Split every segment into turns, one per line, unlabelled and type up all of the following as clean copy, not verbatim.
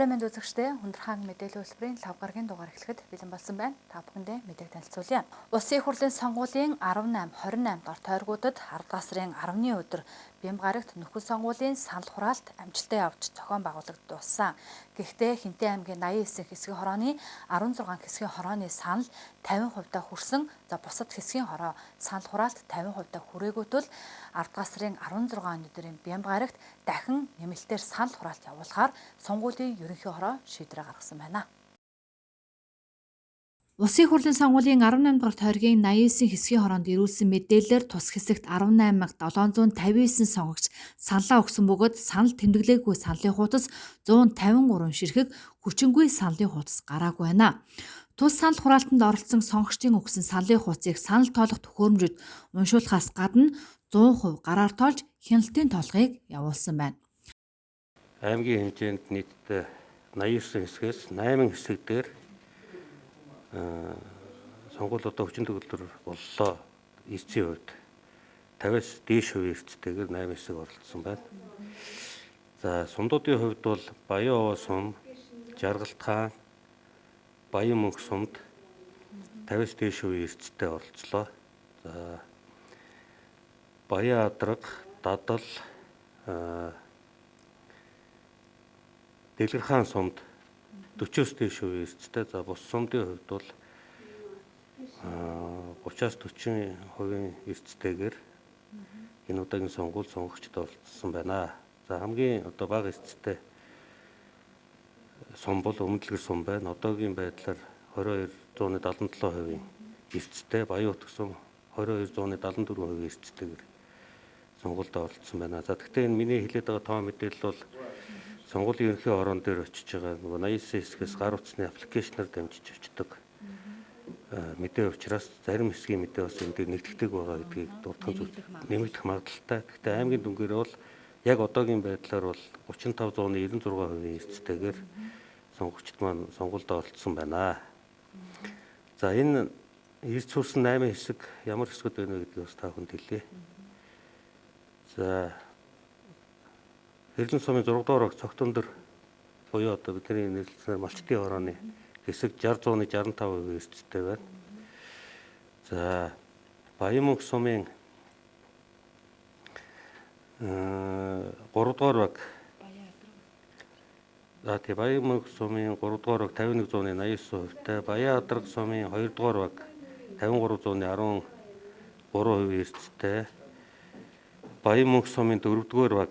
Мэнд үзэгчдээ Хүндэрхаан мэдээллийн хөтөлбөрийн 5 гарагийн дугаар эхлэхэд бэлэн болсон байна. Та бүхэндээ мэдээг танилцуулъя. Улсын их хурлын сонгуулийн 18-28 дор тойргуудад 10 сарын 10-ны өдөр Бямбгарагт нөхөн сонгуулийн санал хураалт амжилттай явж зохион байгуулагдсан. Гэхдээ Хинтээ аймгийн 89 хэсгийн хорооны 16 хэсгийн хорооны санал 50% хүрсэн. Бусад хэсгийн хороо санал хураалт 50% хүрээгүй тул 10 сарын 16-ны өдрийн Бямбгарагт дахин нэмэлтээр санал хураалт явуулахаар сонгуулийн ерөнхий хороо шийдвэр гаргасан байна. Улсын их хурлын сонгуулийн 18 дугаар тойргийн 89 хэсгийн хороонд ирүүлсэн мэдээлэлээр тус хэсэгт 18,759 сонгогч саналаа өгсөн бөгөөд санал тэмдэглээгүй саналын хуудас 153 ширхэг хүчингүй саналын хуудас гараагүй байна. Тус санал хураалтанд оролцсон сонгогчдын өгсөн саналын хуудсыг санал тоолох төхөөрөмжөд уншуулахаас гадна 100% гараар тоолж хяналтын тоолгыг явуулсан байна.
Аймгийн хэмжээнд нийтдээ 89 хэсгээс 8 хэсэг дээр сонгуулиудаа хүчин төгөлдөр боллоо. Эцсийн үед 50-аас дээш хувийн эрсдэлтэйгээр 8 хэсэг оролцсон байна. За сумдуудын хувьд бол Баян Овоо сум, Жаргалт хаан, Баян мөнх сумд 50-аас дээш хувийн эрсдэлтэй оролцлоо. За Баян Адраг, Дадал, Дэлгэр хаан сумд 40-оос дээш хувийн эрсдэлтэй. За бус сумдын хувьд бол 30-аас 40% эрсдэлтэйгээр энэ удаагийн сонгуульд сонгогчдод оролцсон байна. За хамгийн бага эрсдэлтэй сум бол Өмнөдлгөр сум байна. Одоогийн байдлаар 22.77% эрсдэлтэй, Баян Утг сум 22.74% эрсдэлтэйгээр сонгуульд оролцсон байна. За гэхдээ энэ миний хэлээд байгаа тоо мэдээлэл бол сонгуулийн ерөнхий хорон дээр очиж байгаа 89 хэсгээс гар утасны аппликейшнаар дамжиж очдог мэдээ учраас зарим хэсгийн мэдээ бас энэ дээр нэгтгэдэг байгаа гэдгийг дурдхан зүйл нэмэгдэх магадaltaй. Гэхдээ аймгийн дүнгээр бол яг одоогийн байдлаар бол 35.96% эрсдэлтэйгээр сонгогчд маань сонгуульд оролцсон байна. За энэ эрс сурсан 8 хэсэг ямар хэсгүүд байна вэ гэдгийг бас та бүхэнд хэлье. За Хэрлэн сумын 6 дугаар баг цогтөндөр буюу бидний нэрлэлснээр Малчтын хорооны хэсэг 60.65% эрсдэлтэй байна. За Баян мөнх сумын 3 дугаар баг Баян мөнх сумын 3 дугаар баг 51.89%-тай, Баян Адраг сумын 2 дугаар баг 53.13% эрсдэлтэй, Баян мөнх сумын 4 дугаар баг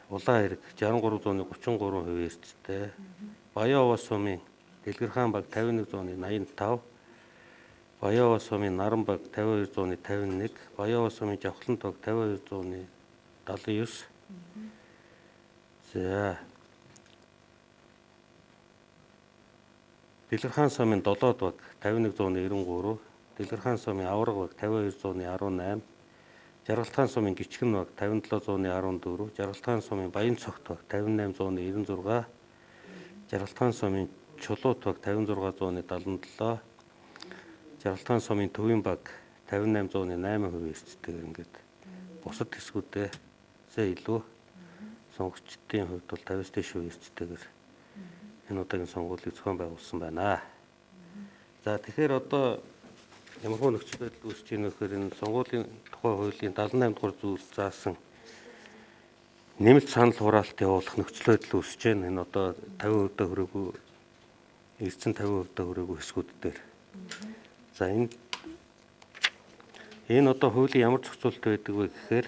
Улаан хэрэг 63.33% эрсдэлтэй, Баян Овоо сумын Дэлгэр хаан баг 51.85, Баян Овоо сумын Наран баг 52.51, Баян Овоо сумын Жавхлан баг 52.79. За Дэлгэр хаан сумын Долоод баг 51.93, Дэлгэр хаан сумын Авраг баг 52.18, Жаргалт хаан сумын Гичгэн баг 57.14, Жаргалт хаан сумын Баян цогт баг 58.96, Жаргалт хаан сумын Чулуут баг 56.77, Жаргалт хаан сумын Төвийн баг 58.8% эрсдэлтэйгээр ингээд бусад хэсгүүдээсээ илүү сонгогчдын хувьд бол 50-аас дээш хувийн эрсдэлтэйгээр энэ удаагийн сонгуулийг зохион байгуулсан байна. За тэгэхээр одоо ямар хөө нөхцөл байдал үүсэж байна вэ гэхээр энэ сонгуулийн тухай хуулийн 78 дугаар зүйлд заасан нэмэлт санал хураалт явуулах нөхцөл байдал үүсэж байна. Энэ одоо 50% хүрээгүй эрдсэн 50% хүрээгүй хэсгүүд дээр. За энэ одоо хуулийн ямар зохицуулалт байдаг вэ гэхээр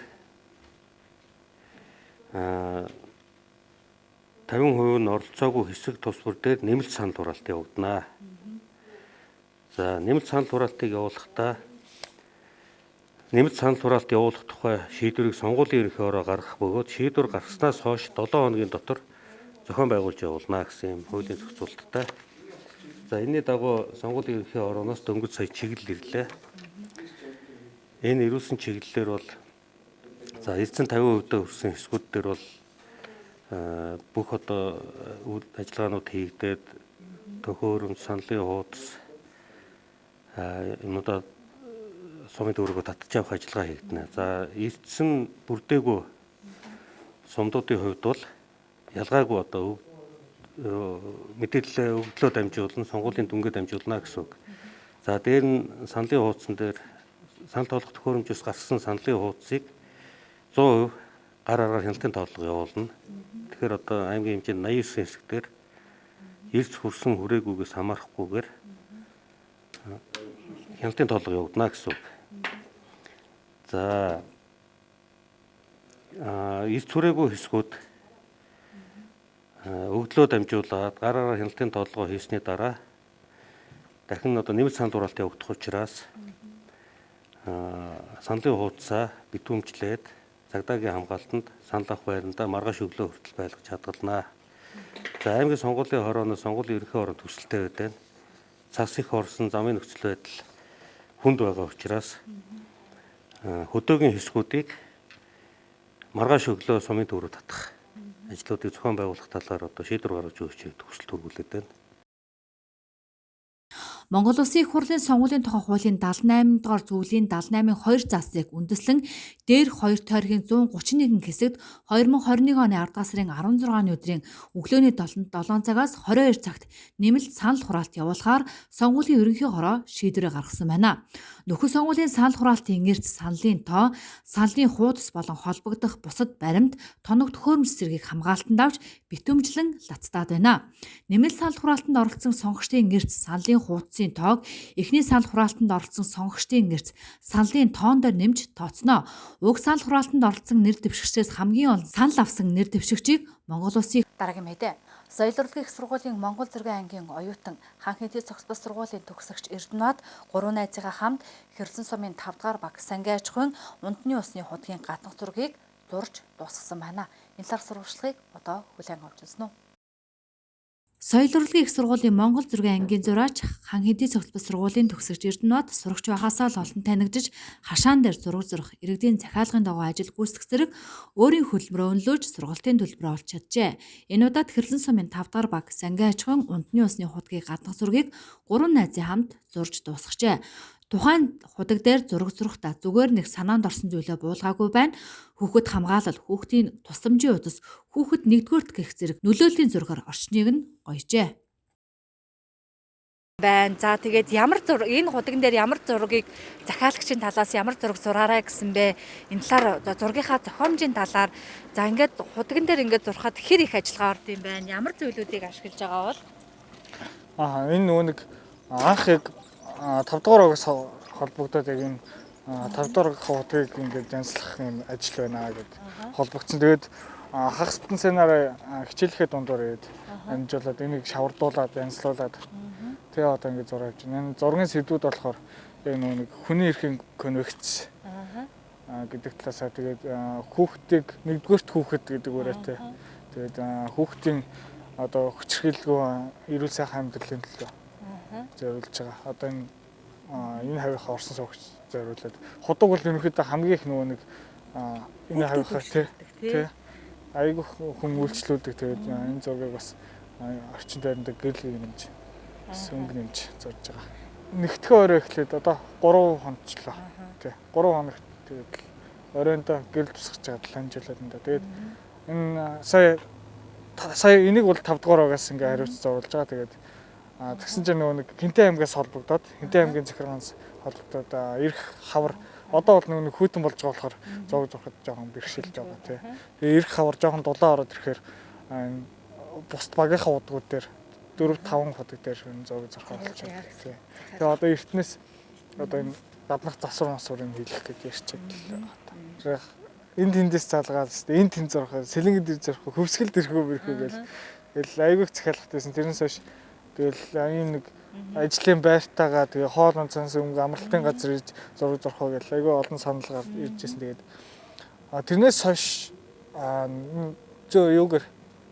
50% нь оролцоогүй хэсэг тус бүр дээр нэмэлт санал хураалт явагдана. За нэмэлт санал хураалтыг явуулахдаа нэмэлт санал хураалт явуулах тухай шийдвэрийг сонгуулийн ерөнхий хороо гаргах бөгөөд шийдвэр гаргаснаас хойш 7 хоногийн дотор зохион байгуулж явуулна гэсэн юм хуулийн зохицуулалттай. За энэний дагуу сонгуулийн ерөнхий хорооноос дөнгөж сая чиглэл ирлээ. Энэ ирүүлсэн чиглэлээр бол за эрдсэн 50% хүрсэн хэсгүүд дээр бол бүх одоо ажиллагаанууд хийгдээд төхөөрөмж, саналын хуудас юмудаа сумын төврөгөө татж авах ажиллагаа хийгдэнэ. За эрдсэн бүрдээгүй сумдуудын хувьд бол ялгаагүй одоо мэдээлэл өгдлөө дамжуулна, сонгуулийн дүнгээ дамжуулна гэсэн үг. За дээр нь саналын хуудсан дээр санал тоолох төхөөрөмжөөс гарсан саналын хуудсыг 100% гар аргаар хяналтын тоолго явуулна. Тэгэхээр одоо аймгийн хэмжээнд 89 хэсгээр эрс хүрсэн хүрээгүйгээс хамаарахгүйгээр хяналтын тоолго явагдана гэсэн үг. За эрс хүрээгүй хэсгүүд өгдлөө дамжуулаад гар аргаар хяналтын тоолго хийсний дараа дахин одоо нэмэлт санал хураалт явагдах учраас саналын хуудасаа битүүмжлээд цагдаагийн хамгаалтанд санал авах байранда маргааш өглөө хүртэл байлгаж хадгалнаа. За аймгийн сонгуулийн хорооноос сонгуулийн ерөнхий хороонд төсөлтэй байдаг. Цас их орсон замын нөхцөл байдал хүнд байгаа учраас хөдөөгийн хэсгүүдийг маргааш өглөө сумын төврөд татах ажлуудыг зохион байгуулах талаар одоо шийдвэр гаргаж өгч хүсэлт төрүүлээд байна.
Монгол Улсын их хурлын сонгуулийн тухай хуулийн 78 дугаар зүйлийн 78-ын 2 заасыг үндэслэн дээрх 2 тойргийн 131 хэсэгт 2021 оны 10 дугаар сарын 16-ны өдрийн өглөөний 7 цагаас 22 цагт нэмэлт санал хураалт явуулахаар сонгуулийн ерөнхий хороо шийдвэрээ гаргасан байна. Нөхөн сонгуулийн санал хураалтын эрс саналын тоо, саналын хуудас болон холбогдох бусад баримт, тоног төхөөрөмж зэргийг хамгаалтанд авч битүүмжлэн лацтаад байна. Нэмэлт санал хураалтанд оролцсон сонгогчдын эрс саналын хуудсын тоог эхний санал хураалтанд оролцсон сонгогчдын эрс саналын тоон дээр нэмж тооцноо. Уг санал хураалтанд оролцсон нэр дэвшигчдээс хамгийн олон санал авсан нэр дэвшигчийг Монгол Улсын дараагийн мэдээ. Соёл урлагийн их сургуулийн Монгол Зургийн ангийн оюутан Ханхинтий цогц бус сургуулийн төгсөгч Эрдэнэт 3 найзыгаа хамт Хэрсэн сумын 5 дугаар баг Сангийн аж ахуйн унтны усны худгийн гаднах зургийг зурж дуусгасан байна. Энэ талаар сурвалжлагыг одоо хүлээн авч үзнэ үү? Соёл урлагийн их сургуулийн Монгол Зургийн ангийн зураач Ханхинтий цогц бус сургуулийн төгсөгч Эрдэнэт сурагч байхасаа л олон танигдж хашаан дээр зураг зурх иргэдийн захиалгын дагуу ажил гүйцэтгэх зэрэг өөрийн хөлбөрөө өнлөөж сургалтын төлбөрөө олж чаджээ. Энэ удаад Хэрсэн сумын 5 дугаар баг Сангийн аж ахуйн унтны усны худгийн гаднах зургийг 3 найзын хамт зурж дуусгажээ. Тухайн худаг дээр зураг зурхдаа зүгээр нэг санаанд орсон зүйлээ буулгаагүй байна. Хүүхэд хамгаалал, хүүхдийн тусламжийн удас, хүүхэд нэгдүгээрт гэх зэрэг нөлөөллийн зургаар орчныг нь гоёжээ. Байна. За тэгээд ямар зураг энэ худагн дээр ямар зургийг захиалагчийн талаас ямар зураг зураарай гэсэн бэ? Энэ талаар зургийнхаа зохиомжийн талаар за ингээд худагн дээр ингээд зурхад хэр их ажиллагаа орд юм байна? Ямар зүйлүүдийг ашиглаж байгаа бол?
Энэ нөгөө нэг анхыг 5 дугаар агаас холбогдоод яг энэ 5 дугаар хуудгийг ингээд жанслах юм ажил байна гэд холбогдсон. Тэгээд хагас бүтэн сценараа хичээлэхэд дундуур ирээд амжуулаад энийг шавардуулаад янзлуулаад тэгээ одоо ингээд зураг авч байна. Энэ зургийн сэдвүүд болохоор яг нэг хүний эрхийн конвекц гэдэг талаасаа тэгээд хүүхдийг нэгдүгээрт хүүхэд гэдэг үгээрээ тэгээд хүүхдийн одоо хүчирхийлгүй эрүүл сайхан амьдралын төлөө зориулж байгаа. Одоо энэ хавийнхаа орсон суугч зориулаад худаг бол ерөнхийдөө хамгийн их нөгөө нэг энэ хавийнхаа тий айгүй хүн үйлчлүүлдэг. Тэгээд энэ зургийг бас орчин тойронд гэрэл нэмж сөнгө нэмж зурж байгаа. Нэгтгэн орой эхлээд одоо 3 хоногчлоо. Тий 3 хоногт тэгээд оройндоо гэрэл тусгаж байгаа ханжуулаад энэ. Тэгээд энэ сая энийг бол 5 дугаар агаас ингээ хариуц зурулж байгаа. Тэгээд тэгсэн чинь нөгөө нэг Хинтээ аймгаас холбогдоод Хинтээ аймгийн захиргаанаас холбогдоод эрх хавар одоо бол нөгөө хүйтэн болж байгаа болохоор зураг зурхад жоохон бэрхшээлж байгаа тий. Тэгээ эрх хавар жоохон дулаан ороод ирэхээр бусд багийнхаа удгууд дээр 4-5 худаг дээр зураг зурхад болж байгаа тий. Тэгээ одоо эртнээс одоо энэ гаднах засвар масварыг хийх гэж ярьчаад л. Энд тэндээс залгаад энд тэнд зурхаа сэлэнгэд ир зурхаа хөвсгөл дэрхүү бэрхүү гэл айгүйх захиалгатайсэн. Тэрнээс хойш тэгэл энэ нэг ажлын байртайгаа тэгээ хоол ундсанс өнгө амралтын газар ирж зураг зурхаа гэл айгүй олон санал гарч иржсэн. Тэгээд тэрнээс хойш зөө юугэр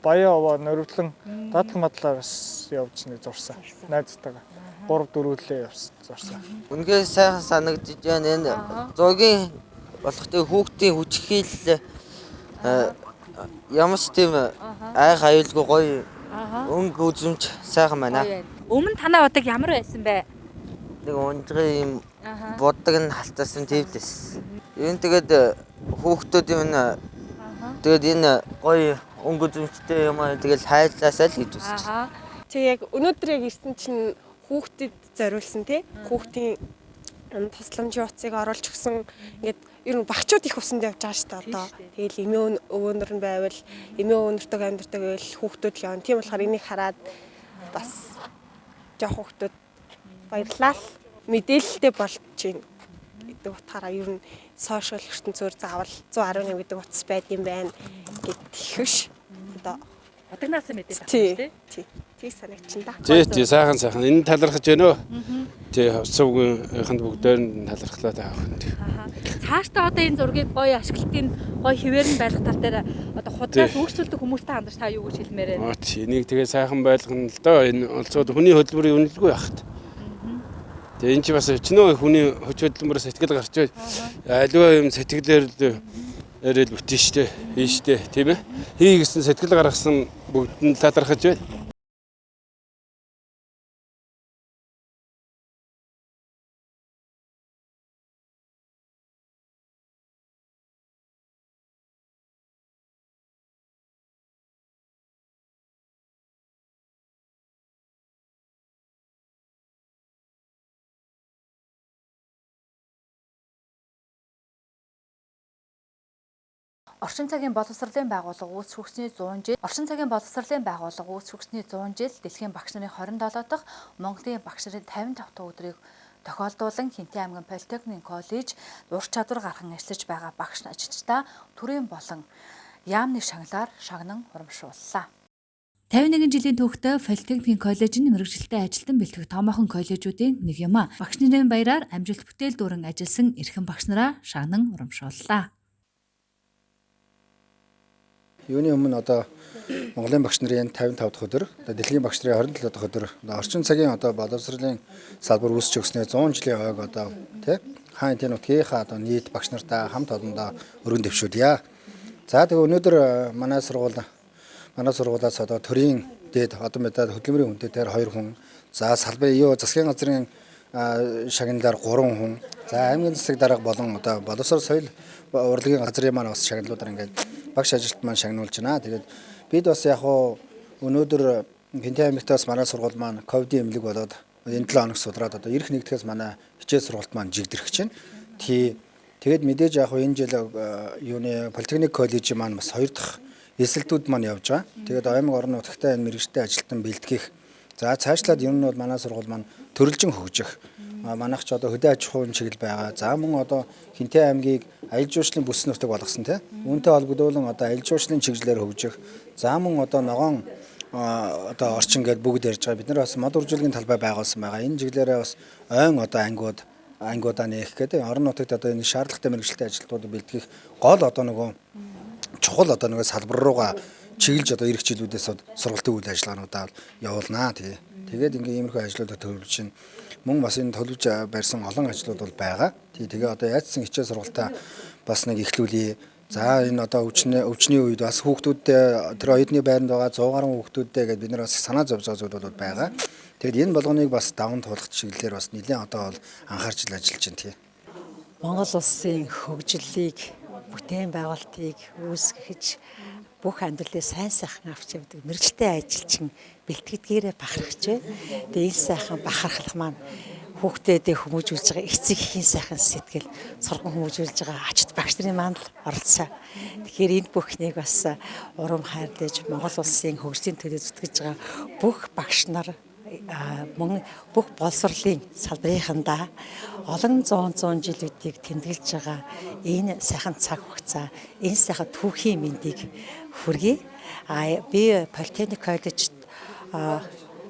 Баяа овоо норивдлан дадлан мадлаас явж нэг зурсан. Найзтайгаа 3-4 өглөө явсан зурсан.
Үнэхээр сайхан санагдаж байна. Энэ зургийн болох тэг хүүхдийн хүчрхийлэл ямар ч тийм айх аюулгүй гоё өнгө үзэмж сайхан байна.
Өмнө танаа удаг ямар байсан бэ?
Нэг унжгийн юм бодог нь халтаасан тэвлэс. Энэ тэгээд хүүхдүүд юм тэгээд энэ гоё өнгө зэмжтэй юм аа тэгэл хайлаасаа л хийж үзсэн.
Аа. Тэг яг өнөөдөр яг ирсэн чинь хүүхдэд зориулсан тий. Хүүхдийн тусламжийн утсыг оруулж өгсөн. Ингээд ер нь багчууд их усанд явж байгаа шүү дээ одоо. Тэгэл эмээ өвөөнөр нь байвал эмээ өвөөнөртөө амьдардаг байвал хүүхдүүд л явна. Тийм болохоор энийг хараад бас жоох хүүхдүүд баярлалаа. Мэдээлэлтэй болж байна гэдэг утгаараа ер нь сошиал ертөнцөөр заавал 111 гэдэг утас байд юм байна гэдэгш. Одоо
Удагнаас мэдээлэл авах тийм.
Тий санагчин да.
Тий сайхан. Энэ талархаж байна уу? Тий хувцсуугийнханд бүгдээр нь талархлаа таах юм.
Цаашдаа одоо энэ зургийг гоё ашиглалтын гоё хിവэр нь байлгах тал дээр одоо худалдаас үйлчлүүлдэг хүмүүстэй хандаж та юу гэж хэлмээр байна?
Энийг тэгээ сайхан байлгана л доо. Энэ олцоод хүний хөдөлмөрийн үнэлгүй яхад. Тэгээ энэ чи бас өчнөө хүний хүч хөдөлмөрөөр сэтгэл гарч бай. Аливаа юм сэтгэлээр эрэл бүтэн штэ. Хийн штэ тийм ээ. Хий гэсэн сэтгэл гаргасан бүгд нь талархаж байна.
Орчин цагийн боловсролын байгууллага үүсэх хүрсний 100 жил Орчин цагийн боловсролын байгууллага үүсэх хүрсний 100 жил дэлхийн багш нарын 27 дахь Монголын багш нарын 55 дахь өдрийг тохиолдуулан Хинтээ аймгийн Политехник коллеж ур чадвар гарган ажиллаж байгаа багш ажилчдаа төрийн болон яамны шагналаар шагнан урамшууллаа. 51 жилийн түүхтэй Политехник коллежийн мэргэжилтэй ажилтан бэлтгэх томоохон коллежуудын нэг юм а. Багш нарын баяраар амжилт бүтээл дүүрэн ажилласан эрхэм багш нараа шагнан урамшууллаа.
Юуны өмнө одоо Монголын багш нарын 55 дахь өдөр, дэлхийн багш нарын 27 дахь өдөр, орчин цагийн одоо боловсролын салбар үүсч өгснээр 100 жилийн хойг одоо тий хаан энэ нутгийнхаа одоо нийт багш нартай хамт олондоо өргөн дэвшүүлье. За тэгээ өнөөдөр манай сургуулиас одоо төрийн дээд одоо мэдээд хөдөлмөрийн хүндэтгэр 2 хүн, за салбарын засгийн газрын шагналаар 3 хүн, за аймгийн засаг дарга болон одоо боловсрол соёл урлагийн газрын маань бас шагналуудаар ингээд багш ажилт маань шагнуулж байна. Тэгээд бид бас яг хуу өнөөдөр Хинтээ аймагтаас манай сургууль маань ковидын эмнэлэг болоод энэ 7 хоног судраад одоо ирэх нэгдгээс манай хичээл сургалт маань жигдэрх чинь. Тэгээд мэдээж яг хуу энэ жил юуны Политехник коллежийн маань бас 2 дахь эсэлтүүд маань явж байгаа. Тэгээд аймаг орон нутагтаа энэ мэргэжтэй ажилтан бэлтгэх. За цаашлаад ер нь бол манай сургууль маань төрөлжин хөгжих. Манайх ч одоо хөдөө аж ахуйн чиглэл байгаа. За мөн одоо Хинтээ аймгийг аялал жуулчлалын бүс нутаг болгосон тийм. Үүнтэй холбогдуулан одоо аялал жуулчлалын чиглэлээр хөгжих. За мөн одоо ногоон одоо орчин гээд бүгд ярьж байгаа. Бид нар бас мод үржүүлгийн талбай байгуулсан байгаа. Энэ чиглэлээрээ бас ойн одоо ангиудаа нээх гэдэг. Орон нутагт одоо энэ шаардлагатай мэргэжилтэй ажилтнуудыг бэлтгэх гол одоо нөгөө чухал одоо нөгөө салбар руугаа чиглэж одоо ирэх жилүүдээс сургалтын үйл ажиллагаануудаа явуулнаа. Тэгээд ингээм иймэрхүү ажлуудад төлөвлөж чинь мөн бас энэ төлөвж барьсан олон ажлууд бол байгаа. Тэгээ одоо яатсан хичээл сургалтаа бас нэг эхлүүлье. За энэ одоо өвчний үед бас хүүхдүүдтэй тэр оюутны байранд байгаа 100 гаруй хүүхдүүдтэй гэдээ бид нар бас санаа зовж байгаа зүйл бол байгаа. Тэгэд энэ болгоныг бас даван туулах чиглэлээр бас нэлээд одоо бол анхаарч ажиллаж байна тий.
Монгол улсын хөгжлийг бүтээн байгуулалтыг үүсгэж бүх амьдралыг сайн сайхан авч явдаг мэргэжилтэй ажилчин бэлтгэдгээрээ бахархаж байна. Тэгээ энэ сайхан бахархлах маань хүүхдээдээ хүмүүжүүлж байгаа эцэг эхийн сайхан сэтгэл сурган хүмүүжүүлж байгаа ачт багш нарын маань л оролцсон. Тэгэхээр энэ бүхнийг бас урам хайрлаж Монгол улсын хөгжлийн төлөө зүтгэж байгаа бүх багш нар мөн бүх боловсролын салбарынхандаа олон зуун жилүүдийг тэмдэглэж байгаа энэ сайхан цаг хугацаа, энэ сайхан түүхийн мэндийг хүргэе. Би Политехник коллежид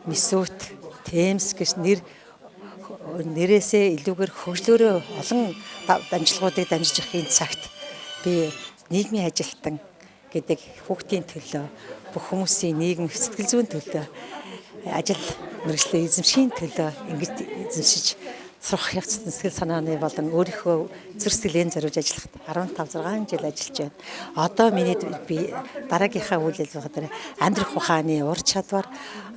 Мисүт, Темс гэж нэрээсээ илүүгээр хөгжлөөрөө олон дамжлагуудыг дамжиж явах энэ цагт би нийгмийн ажилтан гэдэг хүүхдийн төлөө бүх хүмүүсийн нийгэм сэтгэл зүйн төлөө ажил мэргэжлийн эзэмшийн төлөө ингэж эзэмшиж сурах явцад сэтгэл санааны болон өөрийнхөө зүрх сэтгэлээ зориулж ажиллахад 15-6 жил ажиллаж байна. Одоо би дараагийнхаа үйл ажиллагаа дээр амьдрах ухааны ур чадвар,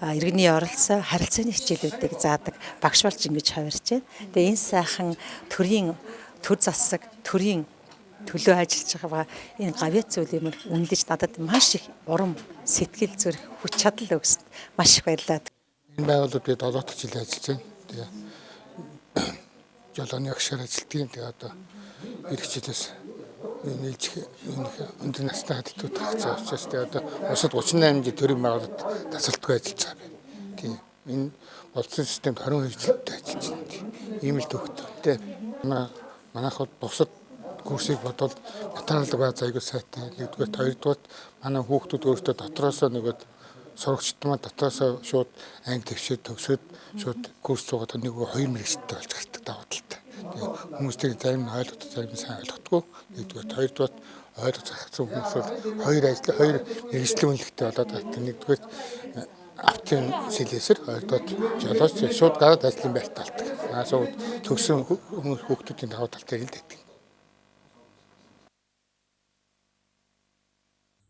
иргэний оролцоо, харилцааны хичээлүүдийг заадаг багш болж ингэж хувирч байна. Тэгээ энэ сайхан төрийн төр засаг, төрийн төлөө ажиллаж байгаа энэ гавьяа зүйл юм үнэлж надад маш их урам сэтгэл зүрх хүч чадал өгсөнд маш их баярлалаа.
Энэ байгууллагад би 7 жил ажиллаж байна. Тэгээ жолооны агшаар ажилтгийн тэгээ одоо ирэх жилээс нийлж өндөр настай хатдууд хацаа учраас тэгээ одоо усад 38 жил төрийн байгууллагад тасалтгүй ажиллаж байгаа би. Тийм энэ болцсон системд 22 жилдээ ажиллаж байна. Ийм л төвхтэй. Манайхад бусад курсыг бодвол материалын бааз аягүй сайтай. Нэгдүгээр, хоёрдугаар манай хүүхдүүд өөрсдөө дотроосоо нөгөө сурагчдмаа дотроосоо шууд англи төвшөөд төгсөөд шууд курс суугаад нэг 2 мэрэгчтэй болж гардаг даваа талтай. Тэгээ хүмүүстэй зарим нь ойлгодог, зарим нь сайн ойлгохгүй. Нэгдүгээр, хоёрдугаар ойлгож захицсан хүмүүс бол 2 мэрэгжлийн үнэлгээтэй болоод байгаа. Нэгдүгээр автын сэлэсэр хоёрдугаар жолооч шууд гараад ажлын байрт талдаг. Наасаа төгсөн хүүхдүүдийн даваа тал дээр л байдаг.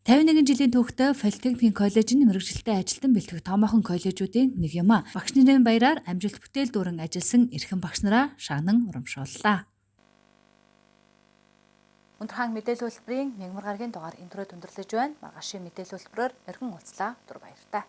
51 жилийн түүхтэй Политехникийн коллежийн мэргэжилтэд ажилтан бэлтгэх томоохон коллежуудын нэг юм а. Багш нарын баяраар амжилт бүтээл дүүрэн ажилласан эрхэм багш нараа шагнан урамшууллаа. Өнөөдрийн мэдээлэл хөтөлбөрийн мягмар гарагийн дугаар энэ төрөд өндөрлөж байна. Маргаашийн мэдээлэл хөтөлбөрөөр өргөн уулзлаа. Түр баяртай.